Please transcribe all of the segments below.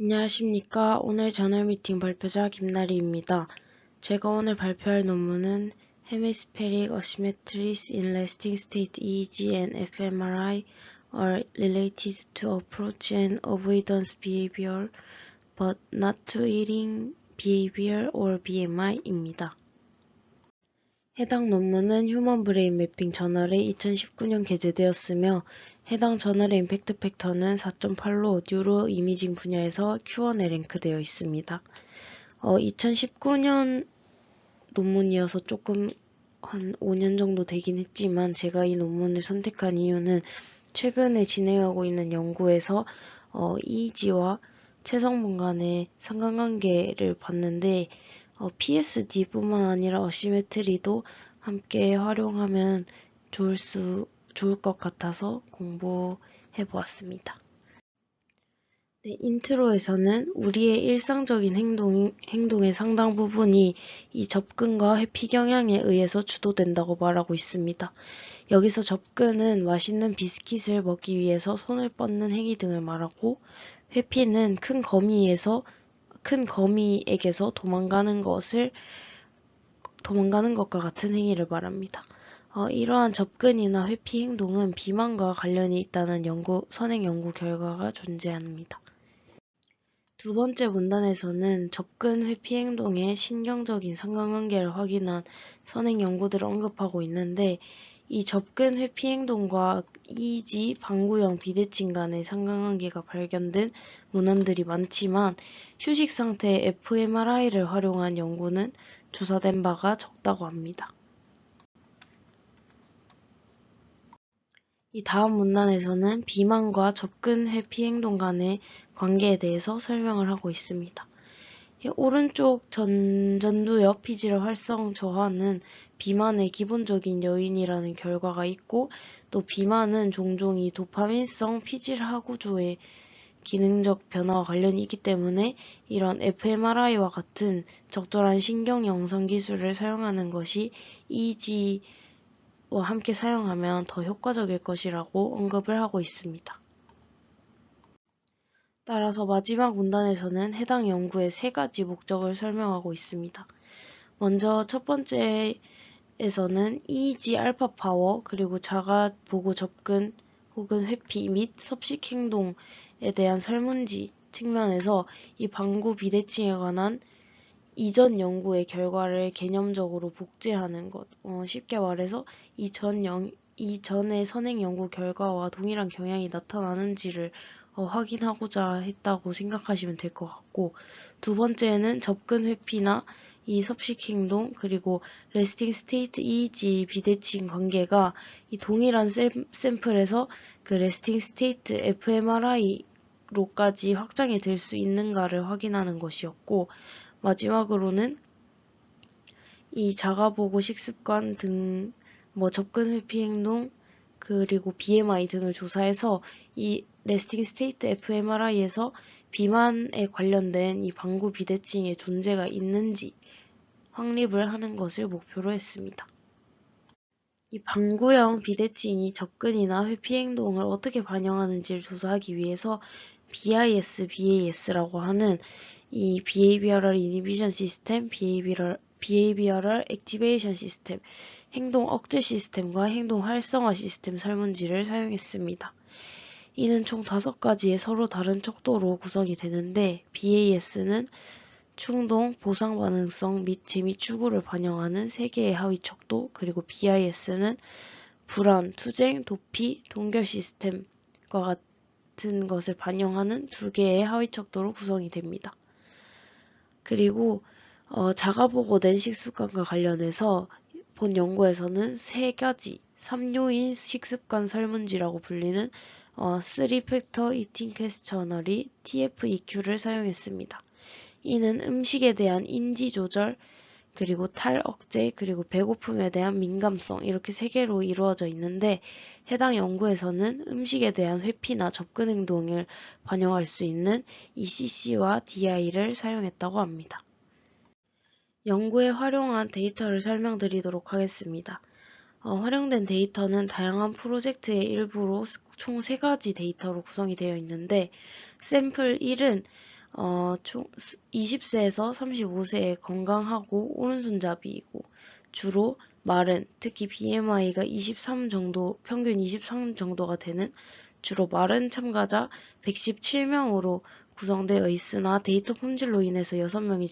안녕하십니까. 오늘 저널미팅 발표자 김나리입니다. 제가 오늘 발표할 논문은 Hemispheric Asymmetries in Resting State EEG and fMRI are related to approach and avoidance behavior, but not to eating behavior or BMI입니다. 해당 논문은 휴먼 브레인 매핑 저널에 2019년 게재되었으며 해당 저널의 임팩트 팩터는 4.8로 뉴로 이미징 분야에서 Q1에 랭크되어 있습니다. 2019년 논문이어서 조금 한 5년 정도 되긴 했지만 제가 이 논문을 선택한 이유는 최근에 진행하고 있는 연구에서 EEG와 체성분 간의 상관관계를 봤는데 PSD뿐만 아니라 어시메트리도 함께 활용하면 좋을 것 같아서 공부해 보았습니다. 네, 인트로에서는 우리의 일상적인 행동의 상당 부분이 이 접근과 회피 경향에 의해서 주도된다고 말하고 있습니다. 여기서 접근은 맛있는 비스킷을 먹기 위해서 손을 뻗는 행위 등을 말하고, 회피는 큰 거미에게서 도망가는 것과 같은 행위를 말합니다. 이러한 접근이나 회피 행동은 비만과 관련이 있다는 선행 연구 결과가 존재합니다. 두 번째 문단에서는 접근 회피 행동의 신경적인 상관관계를 확인한 선행 연구들을 언급하고 있는데, 이 접근 회피 행동과 EEG 방구형 비대칭 간의 상관관계가 발견된 문헌들이 많지만 휴식 상태의 fMRI를 활용한 연구는 조사된 바가 적다고 합니다. 이 다음 문단에서는 비만과 접근 회피 행동 간의 관계에 대해서 설명을 하고 있습니다. 오른쪽 전두엽 피지를 활성 저하는 비만의 기본적인 요인이라는 결과가 있고, 또 비만은 종종 이 도파민성 피질 하구조의 기능적 변화와 관련이 있기 때문에 이런 fMRI와 같은 적절한 신경 영상 기술을 사용하는 것이 EEG와 함께 사용하면 더 효과적일 것이라고 언급을 하고 있습니다. 따라서 마지막 문단에서는 해당 연구의 3가지 목적을 설명하고 있습니다. 먼저 첫 번째에서는 EEG 알파 파워, 그리고 자가 보고 접근 혹은 회피 및 섭식 행동에 대한 설문지 측면에서 이 방구 비대칭에 관한 이전 연구의 결과를 개념적으로 복제하는 것. 쉽게 말해서 이전의 선행 연구 결과와 동일한 경향이 나타나는지를 확인하고자 했다고 생각하시면 될 것 같고, 두 번째는 접근 회피나 이 섭식 행동, 그리고 레스팅 스테이트 EEG 비대칭 관계가 이 동일한 샘플에서 그 레스팅 스테이트 fMRI로까지 확장이 될 수 있는가를 확인하는 것이었고, 마지막으로는 이 자가보고 식습관 등 접근 회피 행동 그리고 BMI 등을 조사해서 이 레스팅 스테이트 fMRI에서 비만에 관련된 이 방구 비대칭의 존재가 있는지 확립을 하는 것을 목표로 했습니다. 이 방구형 비대칭이 접근이나 회피 행동을 어떻게 반영하는지를 조사하기 위해서 BAS라고 하는 이 Behavioral Inhibition System, Behavioral Activation System, 행동 억제 시스템과 행동 활성화 시스템 설문지를 사용했습니다. 이는 총 5가지의 서로 다른 척도로 구성이 되는데, BAS는 충동, 보상 반응성 및 재미 추구를 반영하는 3개의 하위 척도, 그리고 BIS는 불안, 투쟁, 도피, 동결 시스템과 같은 것을 반영하는 2개의 하위 척도로 구성이 됩니다. 그리고 자가보고 낸 식습관과 관련해서 본 연구에서는 3가지 3요인 식습관 설문지라고 불리는 3팩터 이팅 퀘스처너리 TFEQ를 사용했습니다. 이는 음식에 대한 인지 조절, 그리고 탈 억제, 그리고 배고픔에 대한 민감성, 이렇게 3개로 이루어져 있는데, 해당 연구에서는 음식에 대한 회피나 접근 행동을 반영할 수 있는 ECC와 DI를 사용했다고 합니다. 연구에 활용한 데이터를 설명드리도록 하겠습니다. 활용된 데이터는 다양한 프로젝트의 일부로 총 3가지 데이터로 구성이 되어 있는데, 샘플 1은 총 20세에서 35세에 건강하고 오른손잡이이고 주로 마른, 특히 BMI가 23 정도, 평균 23 정도가 되는 주로 마른 참가자 117명으로 구성되어 있으나 데이터 품질로 인해서 6명이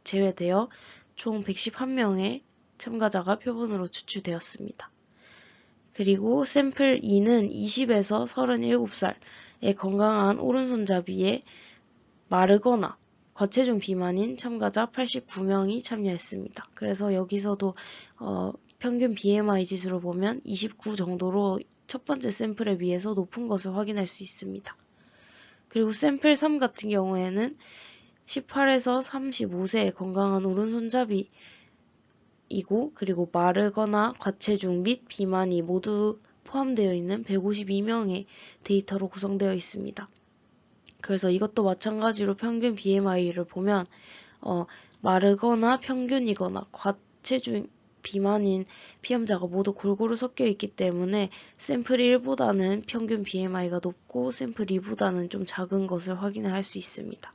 제외되어 총 111명의 참가자가 표본으로 추출되었습니다. 그리고 샘플 2는 20에서 37살의 건강한 오른손잡이에 마르거나 과체중 비만인 참가자 89명이 참여했습니다. 그래서 여기서도 평균 BMI 지수를 보면 29 정도로 첫 번째 샘플에 비해서 높은 것을 확인할 수 있습니다. 그리고 샘플 3 같은 경우에는 18에서 35세의 건강한 오른손잡이이고 그리고 마르거나 과체중 및 비만이 모두 포함되어 있는 152명의 데이터로 구성되어 있습니다. 그래서 이것도 마찬가지로 평균 BMI를 보면 마르거나 평균이거나 과체중 비만인 피험자가 모두 골고루 섞여 있기 때문에 샘플 1보다는 평균 BMI가 높고 샘플 2보다는 좀 작은 것을 확인할 수 있습니다.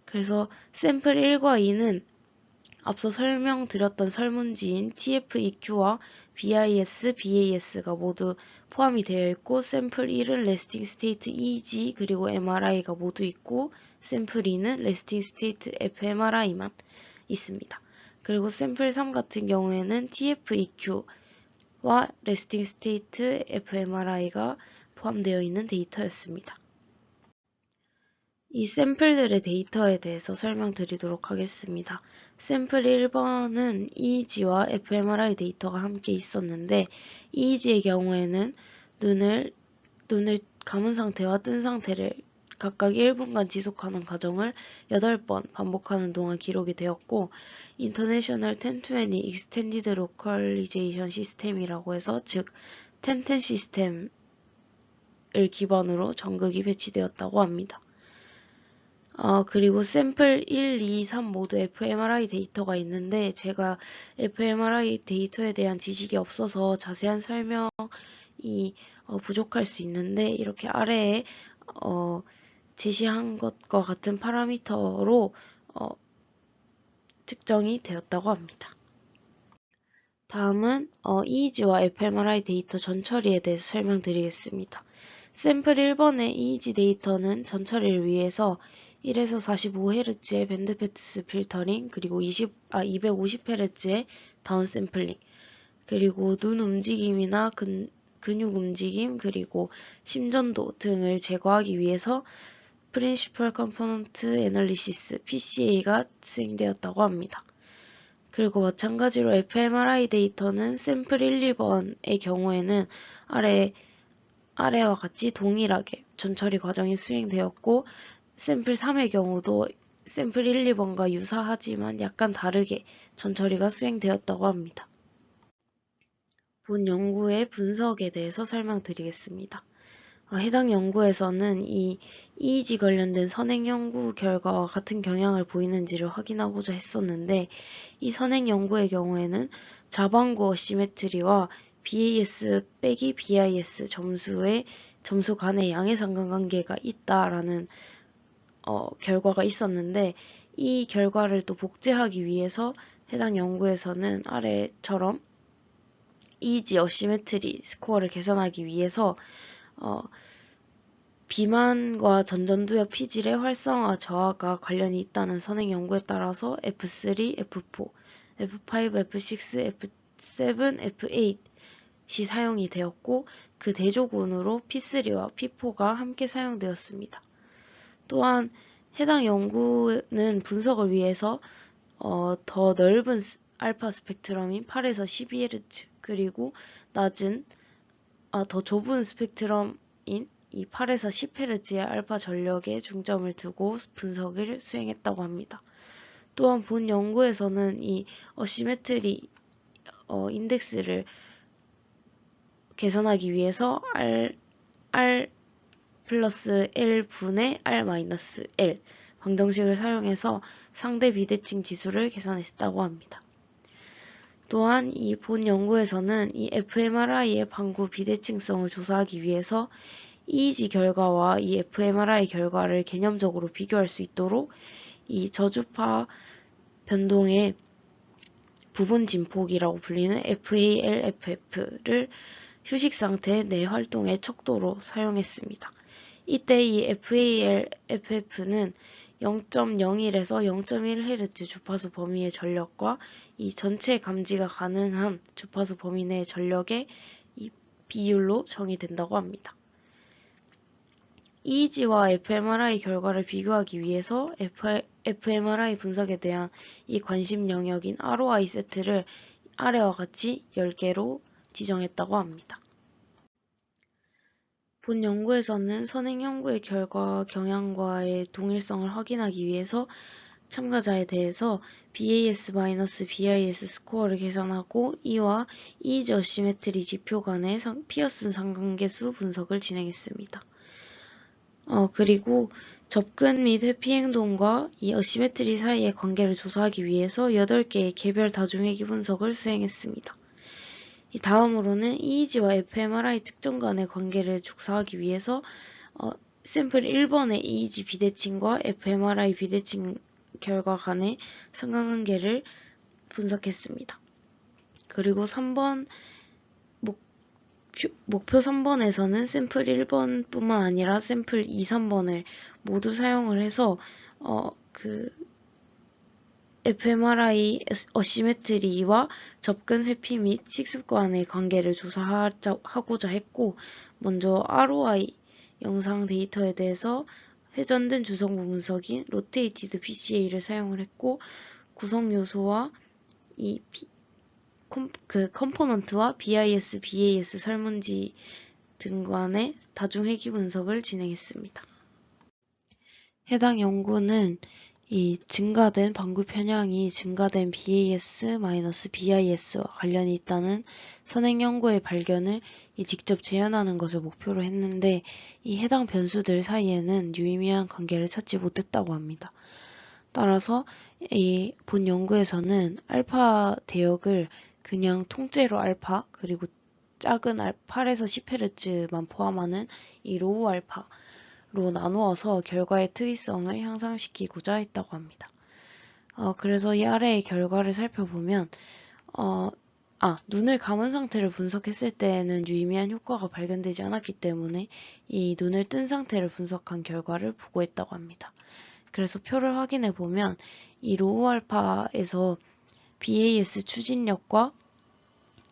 그래서 샘플 1과 2는 앞서 설명드렸던 설문지인 TF-EQ와 BIS, BAS가 모두 포함이 되어 있고 샘플 1은 레스팅 스테이트 EEG 그리고 MRI가 모두 있고 샘플 2는 레스팅 스테이트 fMRI만 있습니다. 그리고 샘플 3 같은 경우에는 TF-EQ와 레스팅 스테이트 fMRI가 포함되어 있는 데이터였습니다. 이 샘플들의 데이터에 대해서 설명드리도록 하겠습니다. 샘플 1번은 EEG와 fMRI 데이터가 함께 있었는데 EEG의 경우에는 눈을 감은 상태와 뜬 상태를 각각 1분간 지속하는 과정을 8번 반복하는 동안 기록이 되었고 International 1020 Extended Localization System이라고 해서 즉 1010 시스템을 기반으로 전극이 배치되었다고 합니다. 그리고 샘플 1, 2, 3 모두 fMRI 데이터가 있는데 제가 fMRI 데이터에 대한 지식이 없어서 자세한 설명이 부족할 수 있는데 이렇게 아래에 제시한 것과 같은 파라미터로 측정이 되었다고 합니다. 다음은 EEG와 fMRI 데이터 전처리에 대해서 설명드리겠습니다. 샘플 1번의 EEG 데이터는 전처리를 위해서 1에서 45Hz의 밴드패스 필터링, 그리고 250Hz의 다운샘플링, 그리고 눈 움직임이나 근육 움직임, 그리고 심전도 등을 제거하기 위해서 Principal Component Analysis, PCA가 수행되었다고 합니다. 그리고 마찬가지로 fMRI 데이터는 샘플 1, 2번의 경우에는 아래와 같이 동일하게 전처리 과정이 수행되었고 샘플 3의 경우도 샘플 1, 2번과 유사하지만 약간 다르게 전처리가 수행되었다고 합니다. 본 연구의 분석에 대해서 설명드리겠습니다. 해당 연구에서는 이 EEG 관련된 선행 연구 결과와 같은 경향을 보이는지를 확인하고자 했었는데 이 선행 연구의 경우에는 자반구 어시메트리와 BAS 빼기 BIS 점수 간의 양의 상관관계가 있다라는 결과가 있었는데 이 결과를 또 복제하기 위해서 해당 연구에서는 아래처럼 EEG 어시메트리 스코어를 계산하기 위해서 비만과 전전두엽 피질의 활성화 저하가 관련이 있다는 선행 연구에 따라서 F3, F4, F5, F6, F7, F8이 사용이 되었고 그 대조군으로 P3와 P4가 함께 사용되었습니다. 또한 해당 연구는 분석을 위해서 더 넓은 알파 스펙트럼인 8에서 12Hz 그리고 더 좁은 스펙트럼인 이 8에서 10Hz의 알파 전력에 중점을 두고 분석을 수행했다고 합니다. 또한 본 연구에서는 이 어시메트리 인덱스를 계산하기 위해서 R 플러스 L분의 R 마이너스 L 방정식을 사용해서 상대 비대칭 지수를 계산했다고 합니다. 또한 이 본 연구에서는 이 fMRI의 방구 비대칭성을 조사하기 위해서 EEG 결과와 이 fMRI 결과를 개념적으로 비교할 수 있도록 이 저주파 변동의 부분 진폭이라고 불리는 FALFF를 휴식 상태 내 활동의 척도로 사용했습니다. 이때 이 FALFF는 0.01에서 0.1Hz 주파수 범위의 전력과 이 전체 감지가 가능한 주파수 범위 내 전력의 이 비율로 정의된다고 합니다. EEG와 fMRI 결과를 비교하기 위해서 fMRI 분석에 대한 이 관심 영역인 ROI 세트를 아래와 같이 10개로 지정했다고 합니다. 본 연구에서는 선행 연구의 결과 경향과의 동일성을 확인하기 위해서 참가자에 대해서 BAS-BIS 스코어를 계산하고 이와 EEG 어시메트리 지표 간의 피어슨 상관계수 분석을 진행했습니다. 그리고 접근 및 회피 행동과 이 어시메트리 사이의 관계를 조사하기 위해서 8개의 개별 다중회귀 분석을 수행했습니다. 다음으로는 EEG와 fMRI 측정 간의 관계를 조사하기 위해서 샘플 1번의 EEG 비대칭과 fMRI 비대칭 결과 간의 상관관계를 분석했습니다. 그리고 3번 목표 3번에서는 샘플 1번 뿐만 아니라 샘플 2, 3번을 모두 사용을 해서 fMRI 어시메트리와 접근 회피 및 식습 간의 관계를 조사하고자 했고, 먼저 ROI 영상 데이터에 대해서 회전된 주성분 분석인 로테이티드 PCA를 사용을 했고, 구성 요소와 이 컴포넌트와 BIS, BAS 설문지 등 간의 다중회귀 분석을 진행했습니다. 해당 연구는 이 증가된 방구 편향이 증가된 BAS-BIS와 관련이 있다는 선행 연구의 발견을 직접 재현하는 것을 목표로 했는데 이 해당 변수들 사이에는 유의미한 관계를 찾지 못했다고 합니다. 따라서 이 본 연구에서는 알파 대역을 그냥 통째로 알파 그리고 작은 8에서 10Hz만 포함하는 이 로우 알파로 나누어서 결과의 특이성을 향상시키고자 했다고 합니다. 그래서 이 아래의 결과를 살펴보면 눈을 감은 상태를 분석했을 때에는 유의미한 효과가 발견되지 않았기 때문에 이 눈을 뜬 상태를 분석한 결과를 보고했다고 합니다. 그래서 표를 확인해 보면 이 로우 알파에서 BAS 추진력과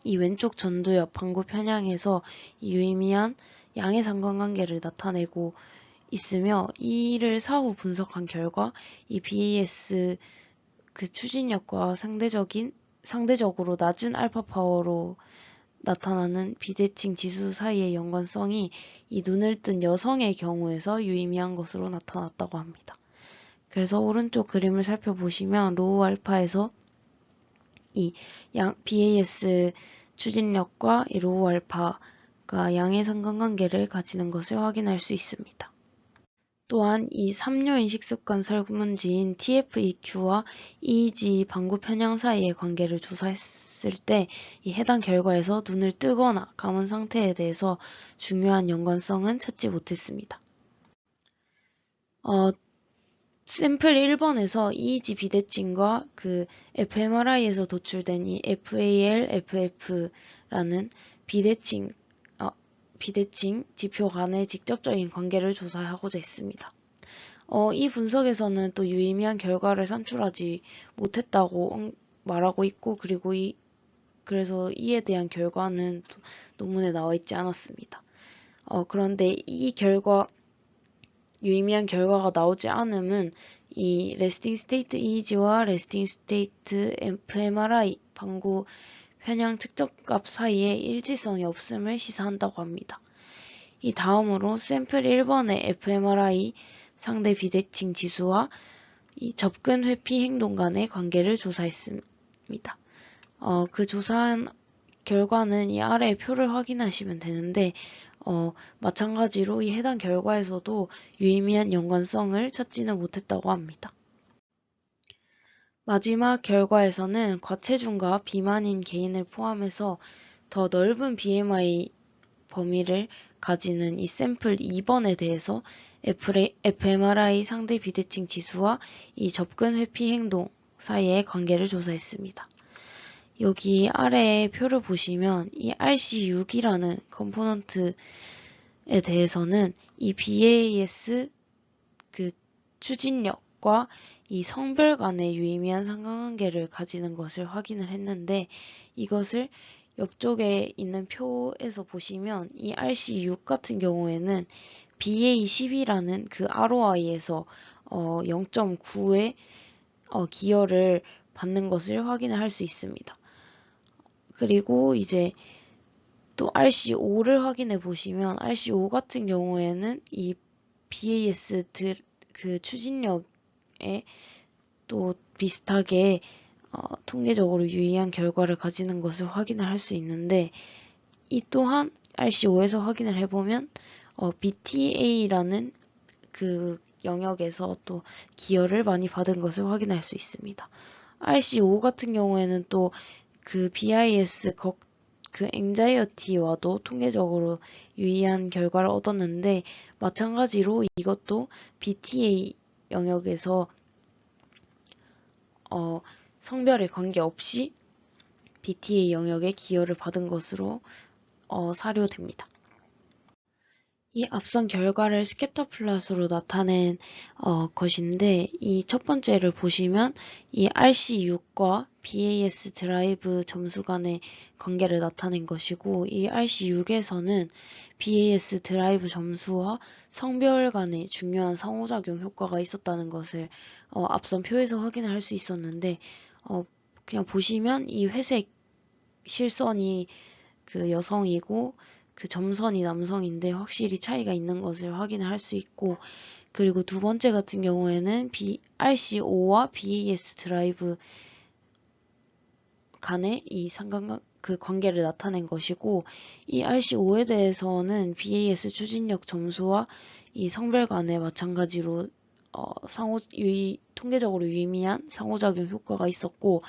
이 왼쪽 전두엽 방구 편향에서 이 유의미한 양의 상관관계를 나타내고 있으며 이를 사후 분석한 결과 이 BAS 추진력과 상대적으로 낮은 알파 파워로 나타나는 비대칭 지수 사이의 연관성이 이 눈을 뜬 여성의 경우에서 유의미한 것으로 나타났다고 합니다. 그래서 오른쪽 그림을 살펴보시면 로우 알파에서 이 BAS 추진력과 이 로우 알파가 양의 상관관계를 가지는 것을 확인할 수 있습니다. 또한 이 3요인 식습관 설문지인 TFEQ와 EEG 방구 편향 사이의 관계를 조사했을 때 이 해당 결과에서 눈을 뜨거나 감은 상태에 대해서 중요한 연관성은 찾지 못했습니다. 샘플 1번에서 EEG 비대칭과 fMRI에서 도출된 이 FAL-FF라는 비대칭 지표 간의 직접적인 관계를 조사하고자 했습니다. 이 분석에서는 또 유의미한 결과를 산출하지 못했다고 말하고 있고 그래서 이에 대한 결과는 논문에 나와 있지 않았습니다. 그런데 유의미한 결과가 나오지 않음은 이 레스팅 스테이트 EEG와 레스팅 스테이트 fMRI 방구 편향 측정값 사이에 일치성이 없음을 시사한다고 합니다. 이 다음으로 샘플 1번의 fMRI 상대 비대칭 지수와 이 접근 회피 행동 간의 관계를 조사했습니다. 그 조사한 결과는 이 아래의 표를 확인하시면 되는데 마찬가지로 이 해당 결과에서도 유의미한 연관성을 찾지는 못했다고 합니다. 마지막 결과에서는 과체중과 비만인 개인을 포함해서 더 넓은 BMI 범위를 가지는 이 샘플 2번에 대해서 fMRI 상대 비대칭 지수와 이 접근 회피 행동 사이의 관계를 조사했습니다. 여기 아래에 표를 보시면 이 RC6이라는 컴포넌트에 대해서는 이 BAS 그 추진력과 이 성별 간의 유의미한 상관관계를 가지는 것을 확인을 했는데, 이것을 옆쪽에 있는 표에서 보시면 이 RC6 같은 경우에는 BA10이라는 그 ROI에서 0.9의 기여를 받는 것을 확인을 할 수 있습니다. 그리고 이제 또 RC5를 확인해 보시면 RC5 같은 경우에는 이 BAS 그 추진력에 또 비슷하게 통계적으로 유의한 결과를 가지는 것을 확인을 할 수 있는데, 이 또한 RC5에서 확인을 해보면 BTA라는 그 영역에서 또 기여를 많이 받은 것을 확인할 수 있습니다. RC5 같은 경우에는 또 그 BIS 그 앵자이어티와도 통계적으로 유의한 결과를 얻었는데, 마찬가지로 이것도 BTA 영역에서 성별에 관계없이 BTA 영역에 기여를 받은 것으로 사료됩니다. 이 앞선 결과를 스캐터 플롯으로 나타낸 것인데, 이 첫 번째를 보시면 이 RC6과 BAS 드라이브 점수 간의 관계를 나타낸 것이고, 이 RC6에서는 BAS 드라이브 점수와 성별 간의 중요한 상호작용 효과가 있었다는 것을 앞선 표에서 확인을 할 수 있었는데, 그냥 보시면 이 회색 실선이 그 여성이고 그 점선이 남성인데 확실히 차이가 있는 것을 확인을 할 수 있고, 그리고 두 번째 같은 경우에는 RC5와 BAS 드라이브 간의 이 그 관계를 나타낸 것이고, 이 RC5에 대해서는 BAS 추진력 점수와 이 성별 간에 마찬가지로 통계적으로 유의미한 상호작용 효과가 있었고,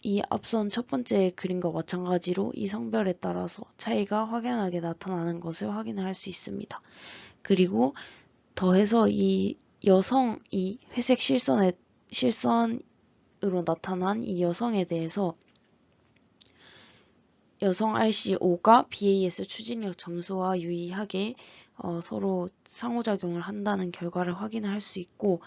이 앞선 첫 번째 그림과 마찬가지로 이 성별에 따라서 차이가 확연하게 나타나는 것을 확인할 수 있습니다. 그리고 더해서 이 여성, 이 회색 실선으로 나타난 이 여성에 대해서 여성 RC5가 BAS 추진력 점수와 유의하게 서로 상호작용을 한다는 결과를 확인할 수 있고,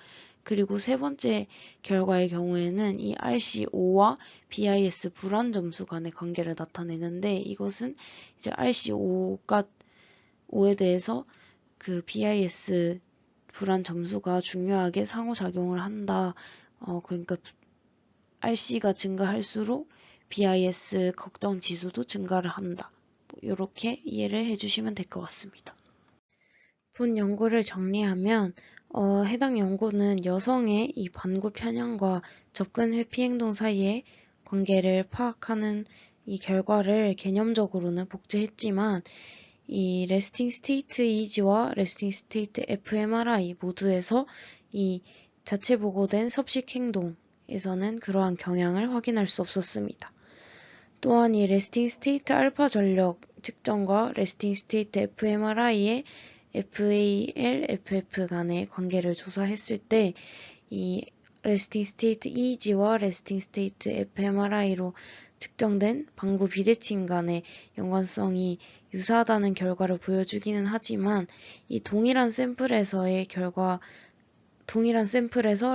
그리고 세 번째 결과의 경우에는 이 RC5와 BIS 불안 점수 간의 관계를 나타내는데, 이것은 이제 RC5에 대해서 그 BIS 불안 점수가 중요하게 상호작용을 한다. 그러니까 RC가 증가할수록 BIS 걱정 지수도 증가를 한다. 이렇게 이해를 해주시면 될 것 같습니다. 본 연구를 정리하면 해당 연구는 여성의 이 반구 편향과 접근 회피 행동 사이의 관계를 파악하는 이 결과를 개념적으로는 복제했지만, 이 레스팅 스테이트 EEG와 레스팅 스테이트 fMRI 모두에서 이 자체 보고된 섭식 행동에서는 그러한 경향을 확인할 수 없었습니다. 또한 이 레스팅 스테이트 알파 전력 측정과 레스팅 스테이트 fMRI의 FAL, FF 간의 관계를 조사했을 때 이 레스팅 스테이트 EEG와 레스팅 스테이트 fMRI로 측정된 방구 비대칭 간의 연관성이 유사하다는 결과를 보여주기는 하지만, 이 동일한 샘플에서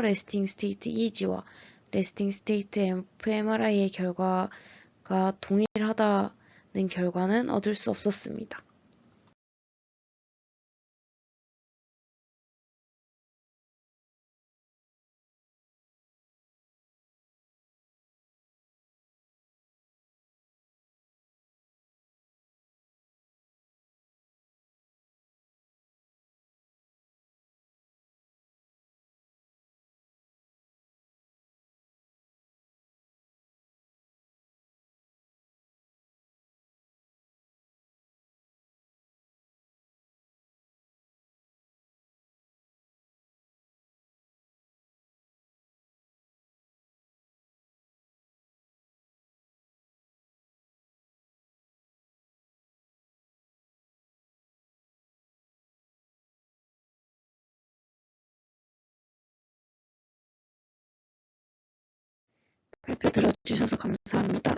레스팅 스테이트 EEG와 레스팅 스테이트 fMRI의 결과가 동일하다는 결과는 얻을 수 없었습니다. 발표 들어주셔서 감사합니다.